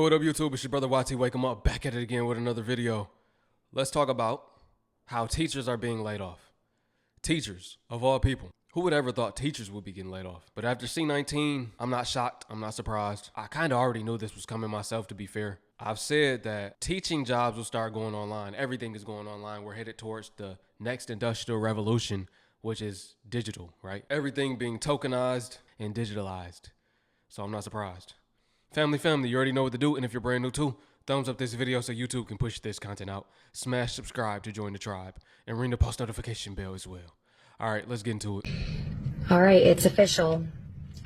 What up, YouTube? It's your brother YT. Wake 'em up, back at it again with another video. Let's talk about how teachers are being laid off. Teachers, of all people. Who would ever thought teachers would be getting laid off? But after C-19, I'm not shocked. I'm not surprised. I kind of already knew this was coming myself, to be fair. I've said that teaching jobs will start going online. Everything is going online. We're headed towards the next industrial revolution, which is digital, right? Everything being tokenized and digitalized. So I'm not surprised. Family, you already know what to do. And if you're brand new too, thumbs up this video so YouTube can push this content out. Smash subscribe to join the tribe and ring the post notification bell as well. All right, let's get into it. All right, it's official.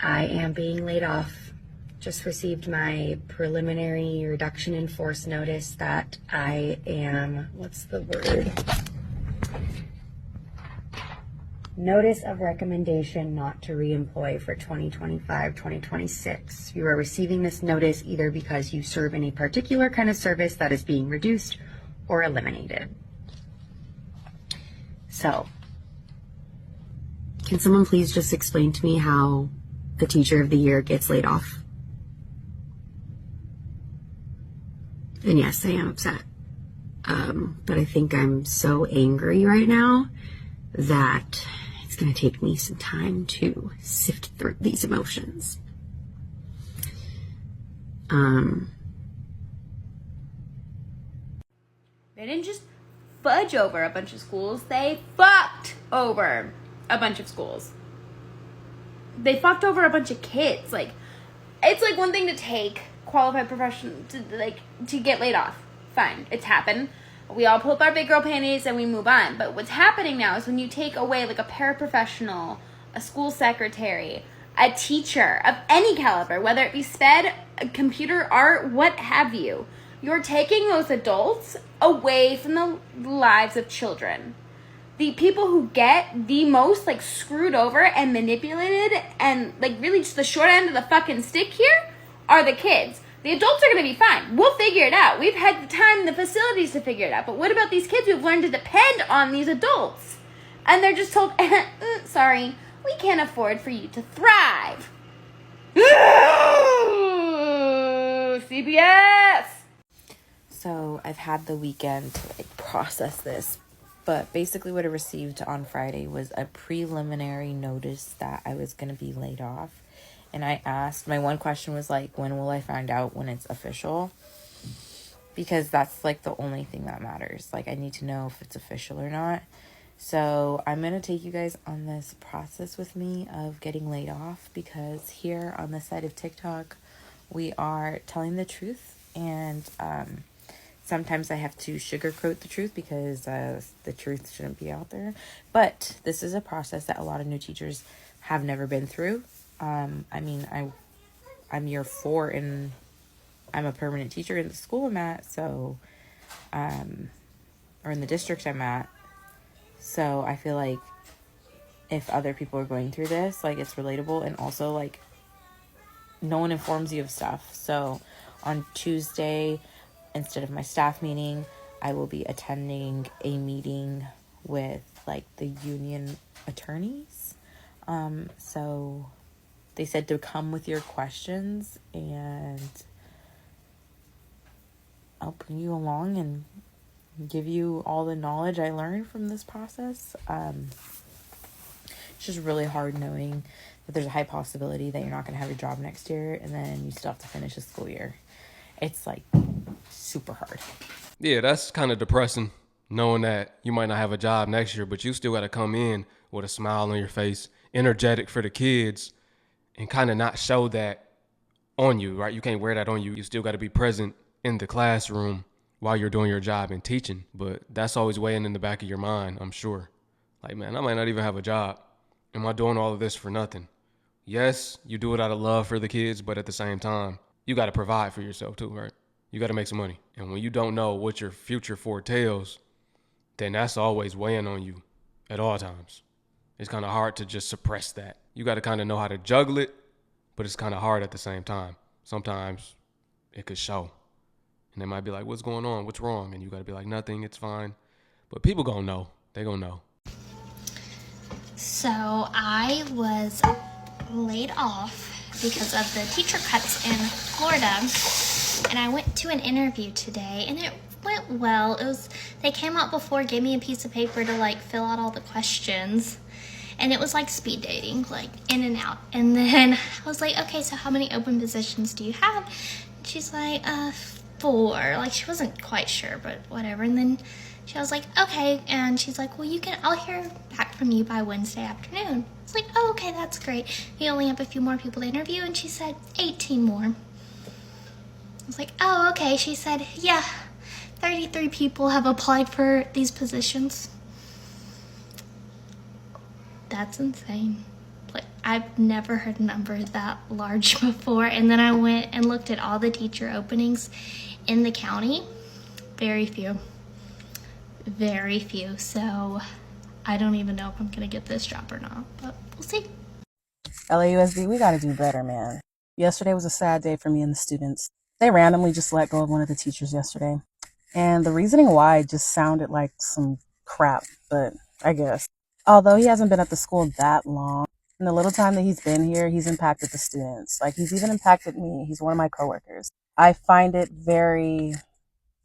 I am being laid off. Just received my preliminary reduction in force notice that I am, what's the word? Notice of recommendation not to reemploy for 2025-2026. You are receiving this notice either because you serve in a particular kind of service that is being reduced or eliminated. So, can someone please just explain to me how the teacher of the year gets laid off? And yes, I am upset. But I think I'm so angry right now that it's going to take me some time to sift through these emotions. They didn't just fudge over a bunch of schools, they fucked over a bunch of schools. They fucked over a bunch of kids. Like, it's like one thing to take qualified professional to get laid off. Fine, it's happened. We all pull up our big girl panties and we move on. But what's happening now is when you take away like a paraprofessional, a school secretary, a teacher of any caliber, whether it be SPED, computer, art, what have you, you're taking those adults away from the lives of children. The people who get the most like screwed over and manipulated and like really just the short end of the fucking stick here are the kids. The adults are going to be fine. We'll figure it out. We've had the time and the facilities to figure it out. But what about these kids who've learned to depend on these adults? And they're just told, sorry, we can't afford for you to thrive. CBS! So I've had the weekend to like process this. But basically what I received on Friday was a preliminary notice that I was going to be laid off. And I asked, my one question was like, when will I find out when it's official? Because that's like the only thing that matters. Like, I need to know if it's official or not. So I'm going to take you guys on this process with me of getting laid off. Because here on this side of TikTok, we are telling the truth. And sometimes I have to sugarcoat the truth because the truth shouldn't be out there. But this is a process that a lot of new teachers have never been through. I'm year 4 and I'm a permanent teacher in the school I'm at, so, or in the district I'm at. So I feel like if other people are going through this, like, it's relatable, and also like no one informs you of stuff. So on Tuesday, instead of my staff meeting, I will be attending a meeting with like the union attorneys. So they said to come with your questions and I'll bring you along and give you all the knowledge I learned from this process. It's just really hard knowing that there's a high possibility that you're not going to have your job next year and then you still have to finish the school year. It's like super hard. Yeah, that's kind of depressing, knowing that you might not have a job next year, but you still got to come in with a smile on your face, energetic for the kids, and kind of not show that on you, right? You can't wear that on you. You still got to be present in the classroom while you're doing your job and teaching. But that's always weighing in the back of your mind, I'm sure. Like, man, I might not even have a job. Am I doing all of this for nothing? Yes, you do it out of love for the kids, but at the same time, you got to provide for yourself too, right? You got to make some money. And when you don't know what your future foretells, then that's always weighing on you at all times. It's kind of hard to just suppress that. You got to kind of know how to juggle it, but it's kind of hard at the same time. Sometimes it could show. And they might be like, what's going on? What's wrong? And you got to be like, nothing, it's fine. But people gonna know. They gonna know. So I was laid off because of the teacher cuts in Florida. and I went to an interview today, and it went well. They came out before, gave me a piece of paper to like fill out all the questions, and it was like speed dating, like in and out. And then I was like, okay, so how many open positions do you have? And she's like, 4. Like, she wasn't quite sure, but whatever. And then she was like, okay. And she's like, well, I'll hear back from you by Wednesday afternoon. I was like, oh, okay, that's great. You only have a few more people to interview. And she said, 18 more. I was like, oh, okay. She said, yeah, 33 people have applied for these positions. That's insane. Like, I've never heard a number that large before. And then I went and looked at all the teacher openings in the county. Very few. Very few. So I don't even know if I'm gonna get this job or not, but we'll see. LAUSD, we gotta do better, man. Yesterday was a sad day for me and the students. They randomly just let go of one of the teachers yesterday. And the reasoning why just sounded like some crap, but I guess. Although he hasn't been at the school that long, in the little time that he's been here, he's impacted the students. Like, he's even impacted me. He's one of my coworkers. I find it very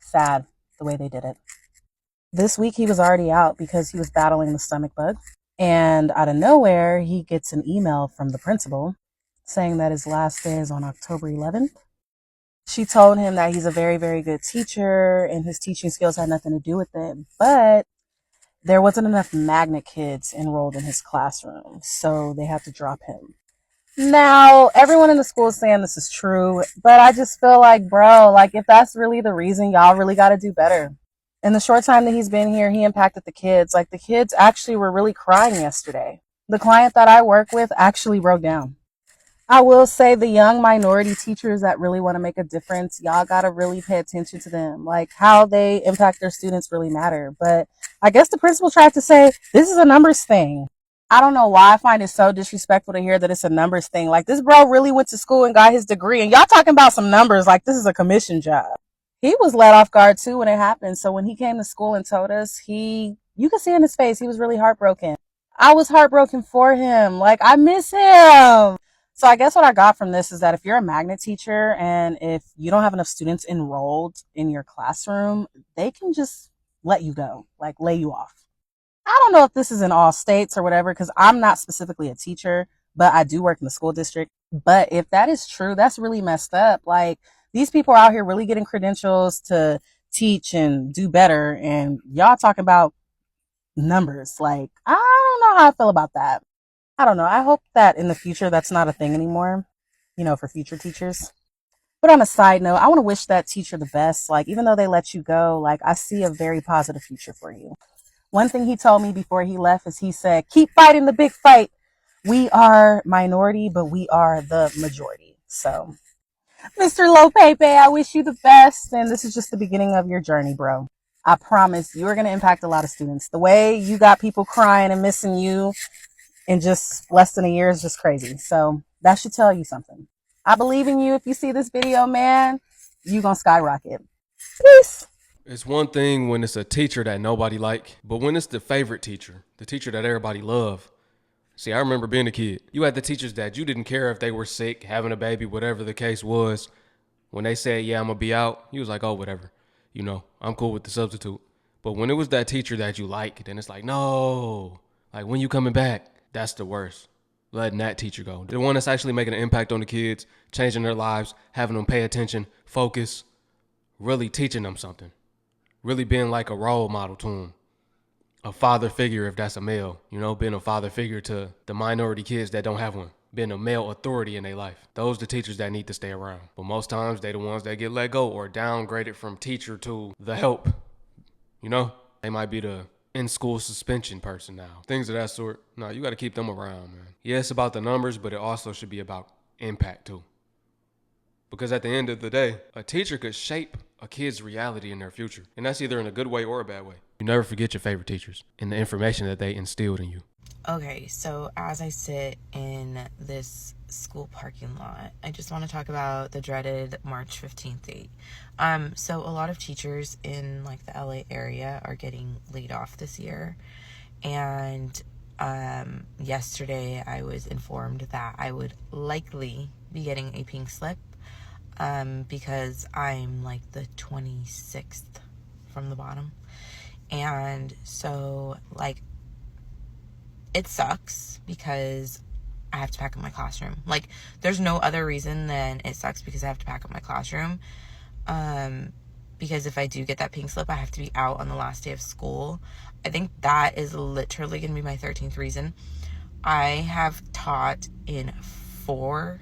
sad the way they did it. This week he was already out because he was battling the stomach bug. And out of nowhere, he gets an email from the principal saying that his last day is on October 11th. She told him that he's a very, very good teacher and his teaching skills had nothing to do with it. But there wasn't enough magnet kids enrolled in his classroom, so they had to drop him. Now, everyone in the school is saying this is true, but I just feel like, bro, like, if that's really the reason, y'all really got to do better. In the short time that he's been here, he impacted the kids. Like, the kids actually were really crying yesterday. The client that I work with actually broke down. I will say the young minority teachers that really want to make a difference, y'all got to really pay attention to them. Like, how they impact their students really matter. But I guess the principal tried to say, this is a numbers thing. I don't know why I find it so disrespectful to hear that it's a numbers thing. Like, this bro really went to school and got his degree, and y'all talking about some numbers like this is a commission job. He was let off guard too when it happened. So when he came to school and told us, you could see in his face, he was really heartbroken. I was heartbroken for him. Like, I miss him. So I guess what I got from this is that if you're a magnet teacher and if you don't have enough students enrolled in your classroom, they can just let you go, like lay you off. I don't know if this is in all states or whatever, because I'm not specifically a teacher, but I do work in the school district. But if that is true, that's really messed up. Like, these people are out here really getting credentials to teach and do better, and y'all talking about numbers. Like, I don't know how I feel about that. I don't know. I hope that in the future that's not a thing anymore, for future teachers. But on a side note, I want to wish that teacher the best. Like, even though they let you go, like, I see a very positive future for you. One thing he told me before he left is he said, keep fighting the big fight. We are minority, but we are the majority. So, Mr. Lopepe, I wish you the best. And this is just the beginning of your journey, bro. I promise you are going to impact a lot of students. The way you got people crying and missing you in just less than a year is just crazy. So that should tell you something. I believe in you. If you see this video, man, you gonna skyrocket. Peace. It's one thing when it's a teacher that nobody like, but when it's the favorite teacher, the teacher that everybody love. See, I remember being a kid. You had the teachers that you didn't care if they were sick, having a baby, whatever the case was. When they said, yeah, I'm gonna be out, you was like, oh, whatever. I'm cool with the substitute. But when it was that teacher that you like, then it's like, no, like, when you coming back? That's the worst. Letting that teacher go. The one that's actually making an impact on the kids, changing their lives, having them pay attention, focus, really teaching them something. Really being like a role model to them. A father figure if that's a male. Being a father figure to the minority kids that don't have one. Being a male authority in their life. Those are the teachers that need to stay around. But most times, they the ones that get let go or downgraded from teacher to the help. They might be the in-school suspension person now. Things of that sort. No, you got to keep them around, man. Yeah, it's about the numbers, but it also should be about impact too. Because at the end of the day, a teacher could shape a kid's reality in their future. And that's either in a good way or a bad way. You never forget your favorite teachers and the information that they instilled in you. Okay, so as I sit in this school parking lot, I just want to talk about the dreaded March 15th date. So a lot of teachers in like the LA area are getting laid off this year. And yesterday I was informed that I would likely be getting a pink slip. because I'm like the 26th from the bottom. And so like it sucks because I have to pack up my classroom. Like there's no other reason than it sucks because I have to pack up my classroom. Because if I do get that pink slip, I have to be out on the last day of school. I think that is literally going to be my 13th reason. I have taught in four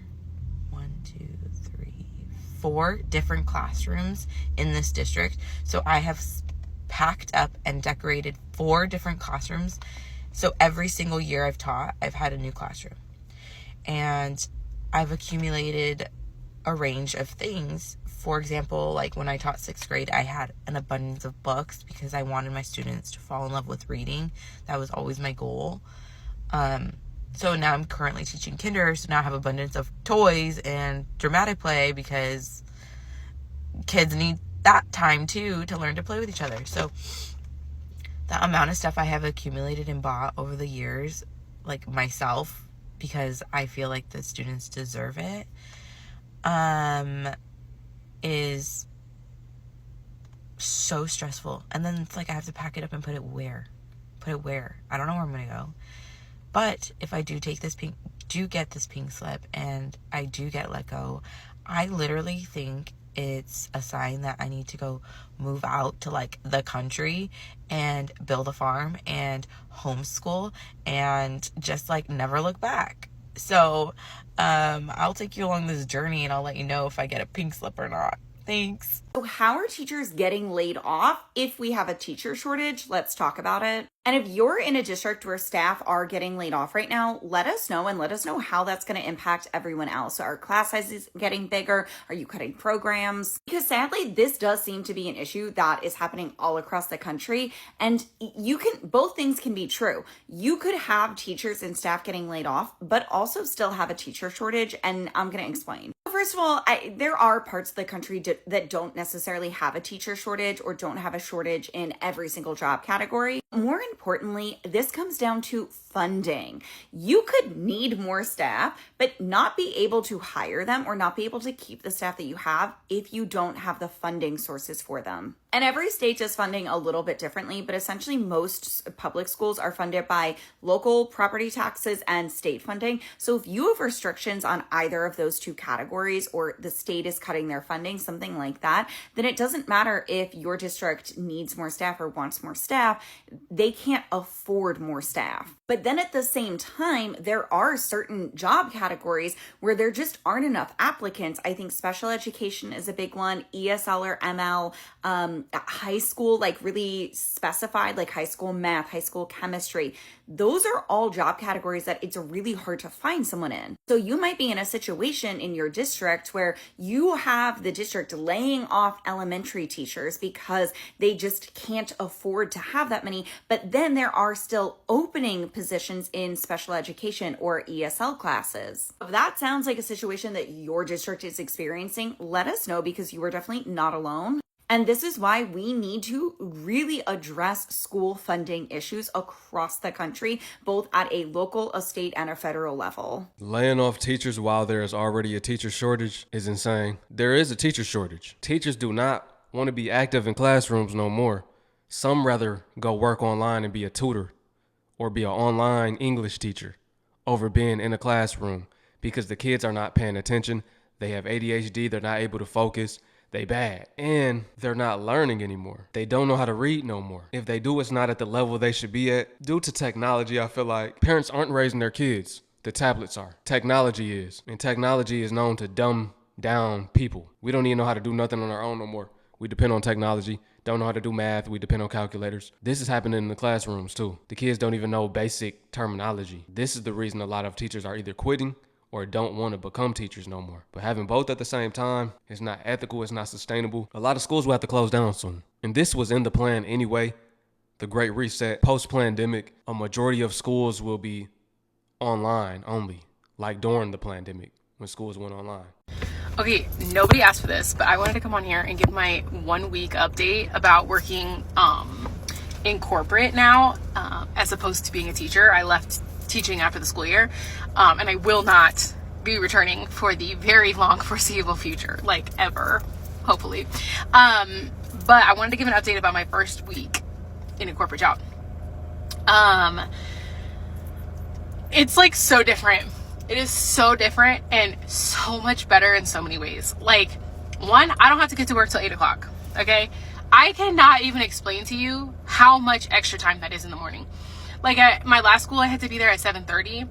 different classrooms in this district. So I have packed up and decorated 4 different classrooms. So every single year I've taught, I've had a new classroom. And I've accumulated a range of things. For example, like when I taught 6th grade, I had an abundance of books because I wanted my students to fall in love with reading. That was always my goal. So now I'm currently teaching kinder, so now I have abundance of toys and dramatic play because kids need that time too to learn to play with each other. So the amount of stuff I have accumulated and bought over the years, like myself, because I feel like the students deserve it, is so stressful. And then it's like I have to pack it up and put it where? I don't know where I'm gonna go. But if I do get this pink slip and I do get let go, I literally think it's a sign that I need to go move out to like the country and build a farm and homeschool and just like never look back. So I'll take you along this journey and I'll let you know if I get a pink slip or not. Thanks. So how are teachers getting laid off? If we have a teacher shortage, let's talk about it. And if you're in a district where staff are getting laid off right now, let us know and let us know how that's going to impact everyone else. So are class sizes getting bigger? Are you cutting programs? Because sadly, this does seem to be an issue that is happening all across the country. And both things can be true. You could have teachers and staff getting laid off, but also still have a teacher shortage. And I'm going to explain. First of all, there are parts of the country that don't necessarily have a teacher shortage or don't have a shortage in every single job category. More importantly, this comes down to funding. You could need more staff, but not be able to hire them or not be able to keep the staff that you have if you don't have the funding sources for them. And every state does funding a little bit differently, but essentially most public schools are funded by local property taxes and state funding. So if you have restrictions on either of those two categories or the state is cutting their funding, something like that, then it doesn't matter if your district needs more staff or wants more staff, they can't afford more staff. But then at the same time, there are certain job categories where there just aren't enough applicants. I think special education is a big one, ESL or ML, high school, like really specified, like high school math, high school chemistry. Those are all job categories that it's really hard to find someone in. So you might be in a situation in your district where you have the district laying off elementary teachers because they just can't afford to have that many, but then there are still opening positions in special education or ESL classes. If that sounds like a situation that your district is experiencing, let us know because you are definitely not alone. And this is why we need to really address school funding issues across the country, both at a local, a state, and a federal level. Laying off teachers while there is already a teacher shortage is insane. There is a teacher shortage. Teachers do not want to be active in classrooms no more. Some rather go work online and be a tutor or be an online English teacher over being in a classroom because the kids are not paying attention. They have ADHD. They're not able to focus. They bad. And they're not learning anymore. They don't know how to read no more. If they do, it's not at the level they should be at. Due to technology, I feel like parents aren't raising their kids. The tablets are. Technology is. And technology is known to dumb down people. We don't even know how to do nothing on our own no more. We depend on technology. Don't know how to do math. We depend on calculators. This is happening in the classrooms too. The kids don't even know basic terminology. This is the reason a lot of teachers are either quitting or don't want to become teachers no more. But having both at the same time, it's not ethical, it's not sustainable. A lot of schools will have to close down soon. And this was in the plan anyway. The Great Reset, post-pandemic, a majority of schools will be online only, like during the pandemic when schools went online. Okay, nobody asked for this, but I wanted to come on here and give my 1 week update about working in corporate now, as opposed to being a teacher. I left teaching after the school year, and I will not be returning for the very long foreseeable future, like ever, hopefully. But I wanted to give an update about my first week in a corporate job. It's like so different. It is so different and so much better in so many ways. Like, one, I don't have to get to work till 8 o'clock. Okay. I cannot even explain to you how much extra time that is in the morning. Like at my last school, I had to be there at 7:30.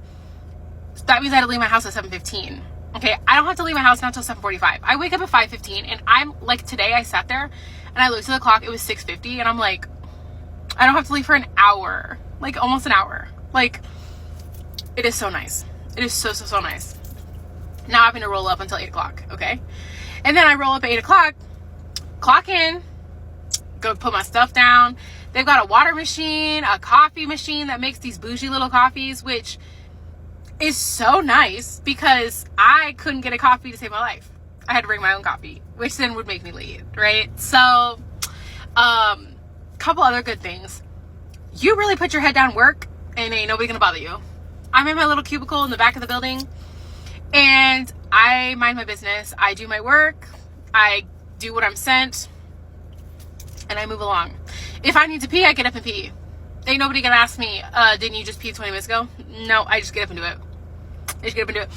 That means I had to leave my house at 7:15. Okay. I don't have to leave my house now until 7:45. I wake up at 5:15 and I'm like, today I sat there and I looked at the clock. It was 6:50 and I'm like, I don't have to leave for an hour, like almost an hour. Like, it is so nice. It is so, so, so nice. Now I'm having to roll up until 8 o'clock, okay? And then I roll up at 8 o'clock, clock in, go put my stuff down. They've got a water machine, a coffee machine that makes these bougie little coffees, which is so nice because I couldn't get a coffee to save my life. I had to bring my own coffee, which then would make me late, right? So, couple other good things. You really put your head down, work, and ain't nobody gonna bother you. I'm in my little cubicle in the back of the building and I mind my business. I do my work, I do what I'm sent, and I move along. If I need to pee, I get up and pee. Ain't nobody gonna ask me, didn't you just pee 20 minutes ago? No, I just get up and do it.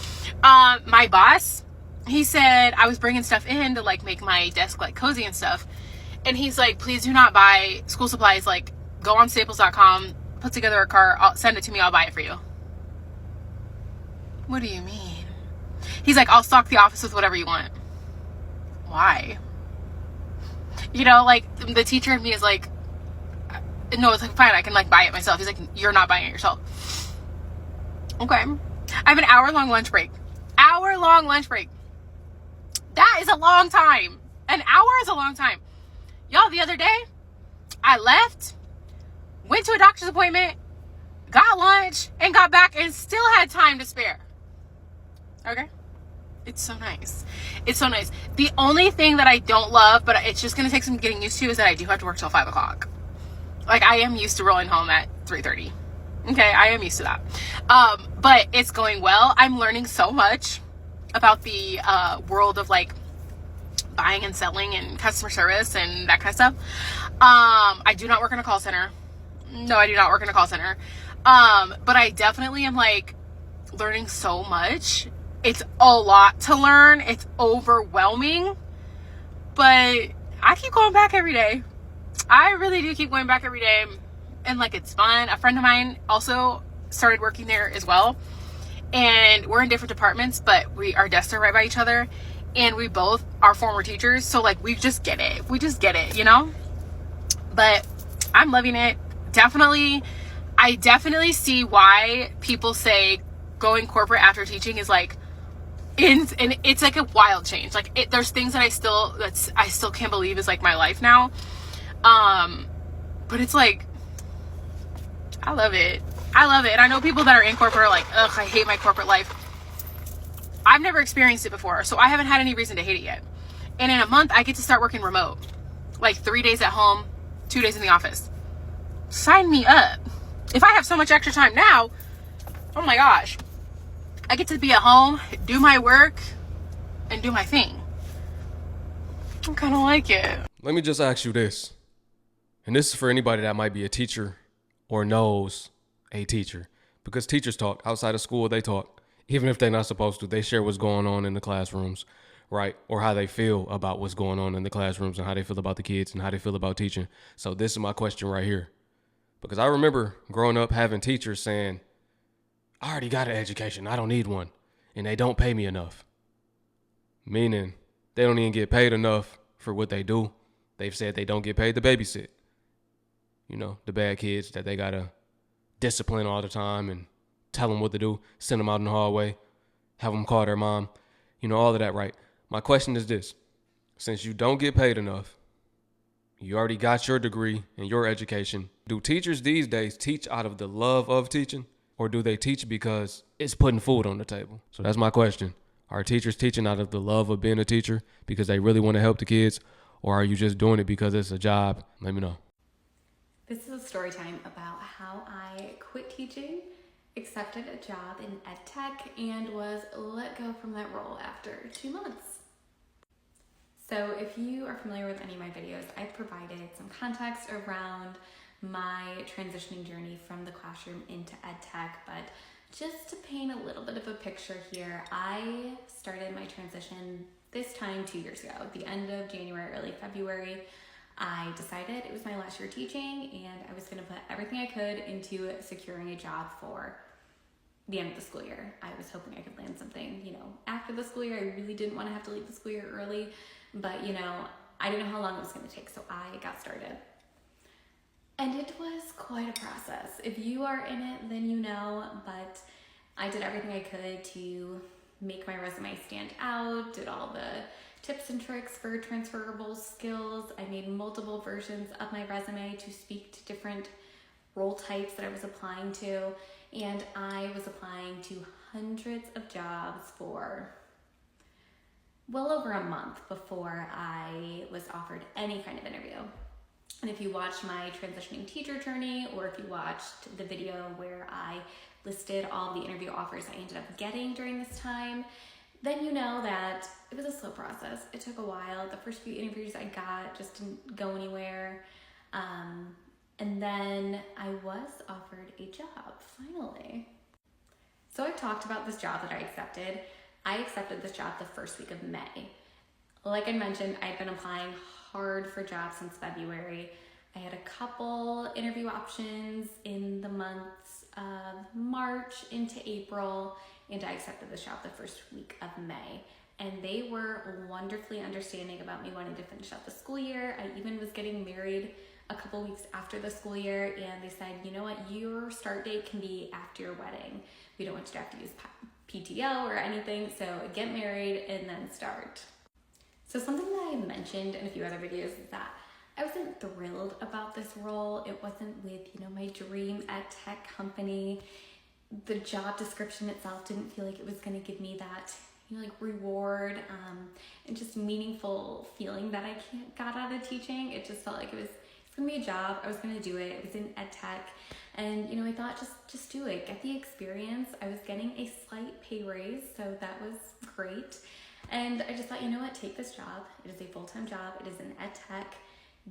My boss, he said I was bringing stuff in to like make my desk like cozy and stuff. And he's like, please do not buy school supplies. Like, go on staples.com, put together a cart, send it to me, I'll buy it for you. What do you mean? He's like, I'll stock the office with whatever you want. Why? You know, like, the teacher in me is like, no, it's like, fine, I can like buy it myself. He's like, you're not buying it yourself. Okay. I have an hour-long lunch break. Hour-long lunch break. That is a long time. An hour is a long time. Y'all, the other day, I left, went to a doctor's appointment, got lunch, and got back and still had time to spare. Okay? It's so nice. It's so nice. The only thing that I don't love, but it's just going to take some getting used to, is that I do have to work till 5 o'clock. Like, I am used to rolling home at 3:30. Okay? I am used to that. But it's going well. I'm learning so much about the world of, like, buying and selling and customer service and that kind of stuff. I do not work in a call center. No, I do not work in a call center. But I definitely am, like, learning so much. It's a lot to learn. It's overwhelming. But I keep going back every day. I really do keep going back every day. And, like, it's fun. A friend of mine also started working there as well. And we're in different departments, but our desks are right by each other. And we both are former teachers. So, like, we just get it. We just get it, you know? But I'm loving it. I definitely see why people say going corporate after teaching is like, and it's like a wild change. Like, there's things that I still can't believe is like my life now. But it's like, I love it. And I know people that are in corporate are like, ugh, I hate my corporate life. I've never experienced it before, so I haven't had any reason to hate it yet. And in a month, I get to start working remote. Like 3 days at home, 2 days in the office. Sign me up. If I have so much extra time now, oh my gosh. I get to be at home, do my work, and do my thing. I kind of like it. Let me just ask you this. And this is for anybody that might be a teacher or knows a teacher. Because teachers talk. Outside of school, they talk. Even if they're not supposed to, they share what's going on in the classrooms, right? Or how they feel about what's going on in the classrooms and how they feel about the kids and how they feel about teaching. So this is my question right here. Because I remember growing up having teachers saying, I already got an education. I don't need one. And they don't pay me enough. Meaning they don't even get paid enough for what they do. They've said they don't get paid to babysit. You know, the bad kids that they got to discipline all the time and tell them what to do, send them out in the hallway, have them call their mom, you know, all of that, right? My question is this. Since you don't get paid enough, you already got your degree and your education, do teachers these days teach out of the love of teaching, or do they teach because it's putting food on the table? So that's my question. Are teachers teaching out of the love of being a teacher because they really want to help the kids, or are you just doing it because it's a job? Let me know. This is a story time about how I quit teaching accepted a job in edtech and was let go from that role after 2 months. So if you are familiar with any of my videos, I've provided some context around my transitioning journey from the classroom into edtech, but just to paint a little bit of a picture here, I started my transition this time 2 years ago, at the end of January, early February. I decided it was my last year teaching and I was going to put everything I could into securing a job for the end of the school year. I was hoping I could land something, after the school year. I really didn't want to have to leave the school year early, but I didn't know how long it was going to take, so I got started. And it was quite a process. If you are in it, then you know, but I did everything I could to make my resume stand out, did all the tips and tricks for transferable skills. I made multiple versions of my resume to speak to different role types that I was applying to, and I was applying to hundreds of jobs for well over a month before I was offered any kind of interview. And if you watched my transitioning teacher journey, or if you watched the video where I listed all the interview offers I ended up getting during this time, then you know that it was a slow process. It took a while. The first few interviews I got just didn't go anywhere. And then I was offered a job, finally. So I've talked about this job that I accepted. I accepted this job the first week of May. Like I mentioned, I'd been applying hard for jobs since February. I had a couple interview options in the months of March into April, and I accepted this job the first week of May. And they were wonderfully understanding about me wanting to finish out the school year. I even was getting married a couple weeks after the school year, and they said, you know what, your start date can be after your wedding. We don't want you to have to use PTO or anything, so get married and then start. So something that I mentioned in a few other videos is that I wasn't thrilled about this role. It wasn't with, my dream edtech company. The job description itself didn't feel like it was going to give me that, reward and just meaningful feeling that I got out of teaching. It just felt like it's going to be a job. I was going to do it. It was in edtech. And, I thought just do it. Get the experience. I was getting a slight pay raise, so that was great. And I just thought, take this job. It is a full-time job. It is in edtech.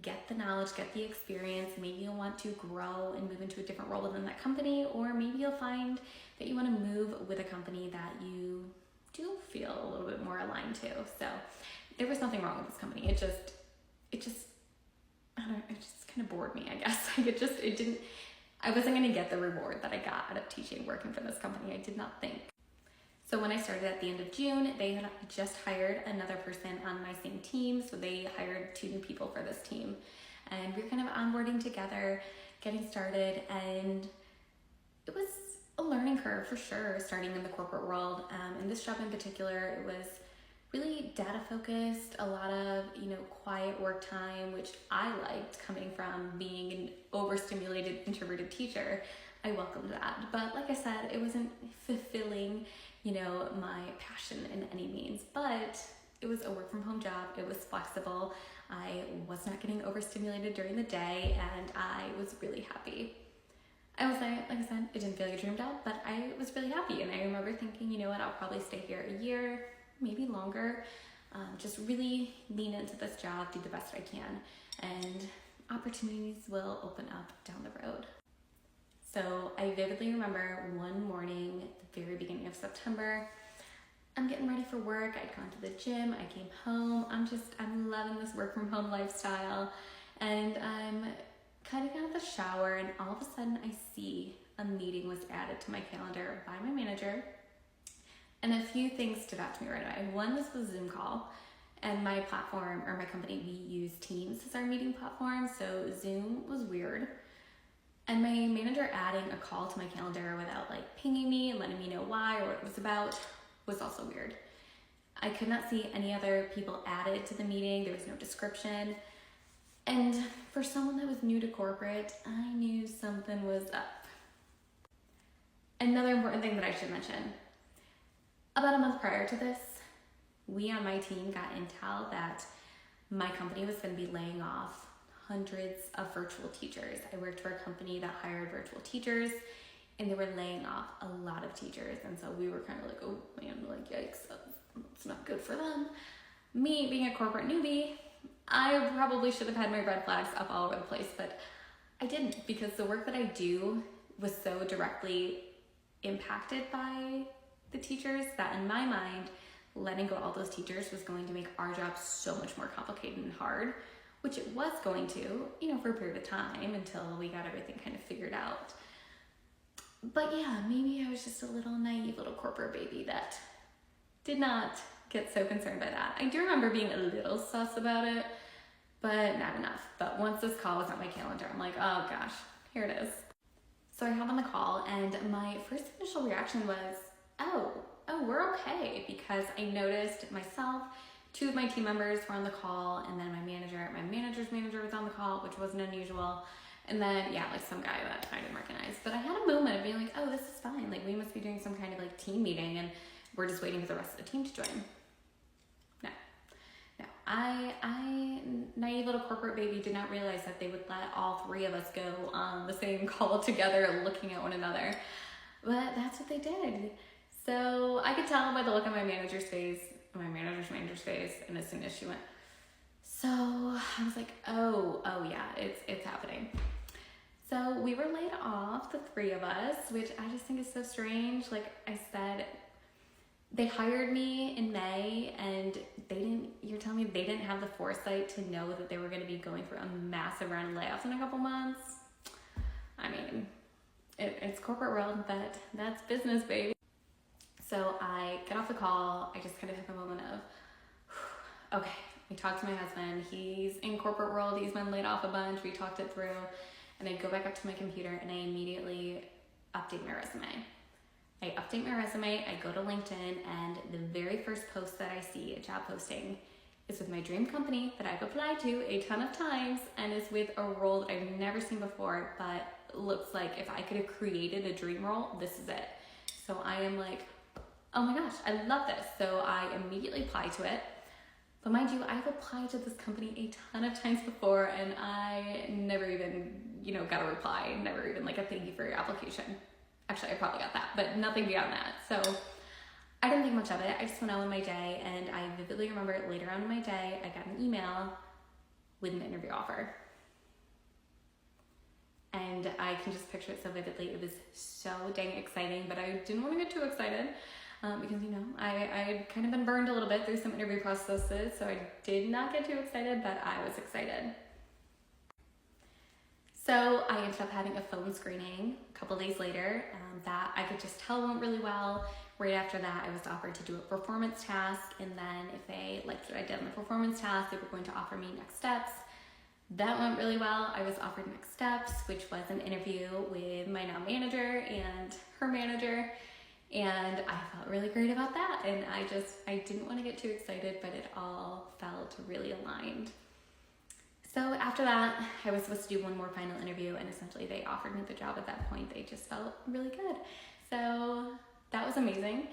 Get the knowledge, get the experience. Maybe you'll want to grow and move into a different role within that company, or maybe you'll find that you want to move with a company that you do feel a little bit more aligned to. So there was nothing wrong with this company. It just I don't know, it just kind of bored me, I guess. I wasn't going to get the reward that I got out of teaching, working for this company. I did not think. So when I started at the end of June, they had just hired another person on my same team. So they hired 2 new people for this team. And we were kind of onboarding together, getting started. And it was a learning curve for sure, starting in the corporate world. In this job in particular, it was really data focused, a lot of, quiet work time, which I liked coming from being an overstimulated, introverted teacher. I welcomed that. But like I said, it wasn't fulfilling, my passion in any means. But it was a work from home job. It was flexible. I was not getting overstimulated during the day, and I was really happy. I was like I said, it didn't feel like a dream job, but I was really happy. And I remember thinking, I'll probably stay here a year, maybe longer. Just really lean into this job, do the best I can, and opportunities will open up down the road. So I vividly remember one morning at the very beginning of September, I'm getting ready for work. I'd gone to the gym, I came home. I'm loving this work from home lifestyle. And I'm cutting out of the shower, and all of a sudden I see a meeting was added to my calendar by my manager. And a few things stood out to me right away. One was the Zoom call, and my platform, or my company, we use Teams as our meeting platform, so Zoom was weird. And my manager adding a call to my calendar without pinging me and letting me know why or what it was about was also weird. I could not see any other people added to the meeting. There was no description. And for someone that was new to corporate, I knew something was up. Another important thing that I should mention. About a month prior to this, we on my team got intel that my company was going to be laying off hundreds of virtual teachers. I worked for a company that hired virtual teachers, and they were laying off a lot of teachers. And so we were kind of like, oh man, like yikes, it's not good for them. Me being a corporate newbie, I probably should have had my red flags up all over the place, but I didn't, because the work that I do was so directly impacted by the teachers that in my mind, letting go of all those teachers was going to make our job so much more complicated and hard, which it was going to, for a period of time until we got everything kind of figured out. But yeah, maybe I was just a little naive little corporate baby that did not get so concerned by that. I do remember being a little sus about it, but not enough. But once this call was on my calendar, I'm like, oh gosh, here it is. So I held on the call, and my first initial reaction was, oh, we're okay, because I noticed myself, 2 of my team members were on the call, and then my manager's manager was on the call, which wasn't unusual. And then, some guy that I didn't recognize. But I had a moment of being like, oh, this is fine. Like, we must be doing some kind of team meeting, and we're just waiting for the rest of the team to join. No. I naive little corporate baby, did not realize that they would let all 3 of us go on the same call together, looking at one another. But that's what they did. So I could tell by the look on my manager's face, my manager's face, and as soon as she went, so I was like, oh yeah, it's happening. So we were laid off, the 3 of us, which I just think is so strange. Like I said, they hired me in May, and you're telling me they didn't have the foresight to know that they were going to be going through a massive round of layoffs in a couple months? I mean, it's corporate world, but that's business, baby. So I get off the call. I just kind of have a moment of, okay. I talked to my husband. He's in corporate world. He's been laid off a bunch. We talked it through, and I go back up to my computer and I immediately update my resume. I go to LinkedIn, and the very first post that I see, a job posting, is with my dream company that I've applied to a ton of times, and is with a role that I've never seen before, but looks like if I could have created a dream role, this is it. So I am like, oh my gosh, I love this. So I immediately apply to it. But mind you, I've applied to this company a ton of times before, and I never even, got a reply, never even a thank you for your application. Actually, I probably got that, but nothing beyond that. So I didn't think much of it. I just went on with my day, and I vividly remember later on in my day, I got an email with an interview offer. And I can just picture it so vividly. It was so dang exciting, but I didn't want to get too excited. Because, I had kind of been burned a little bit through some interview processes, so I did not get too excited, but I was excited. So I ended up having a phone screening a couple days later that I could just tell went really well. Right after that, I was offered to do a performance task, and then if they liked what I did in the performance task, they were going to offer me next steps. That went really well. I was offered next steps, which was an interview with my now manager and her manager. And I felt really great about that. And I didn't want to get too excited, but it all felt really aligned. So after that, I was supposed to do one more final interview, and essentially they offered me the job at that point. They just felt really good. So that was amazing.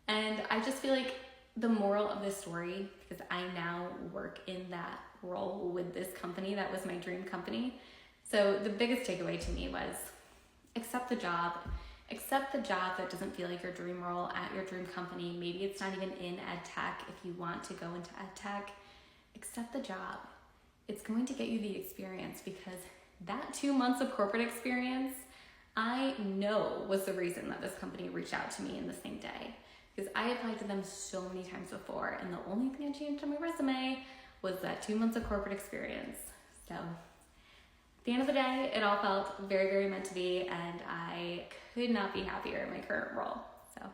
And I just feel like the moral of this story, because I now work in that role with this company that was my dream company. So the biggest takeaway to me was accept the job. Accept the job that doesn't feel like your dream role at your dream company. Maybe it's not even in edtech. If you want to go into edtech, accept the job. It's going to get you the experience, because that 2 months of corporate experience, I know was the reason that this company reached out to me in the same day. Because I applied to them so many times before, and the only thing I changed on my resume was that 2 months of corporate experience. So at the end of the day, it all felt very, very meant to be, and I could not be happier in my current role. So,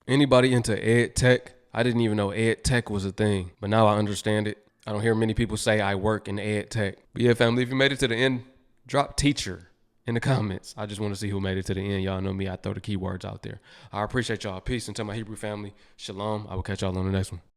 Anybody into ed tech? I didn't even know ed tech was a thing, but now I understand it. I don't hear many people say I work in ed tech. But yeah, family, if you made it to the end, drop teacher in the comments. I just want to see who made it to the end. Y'all know me. I throw the keywords out there. I appreciate y'all. Peace. And to my Hebrew family, shalom. I will catch y'all on the next one.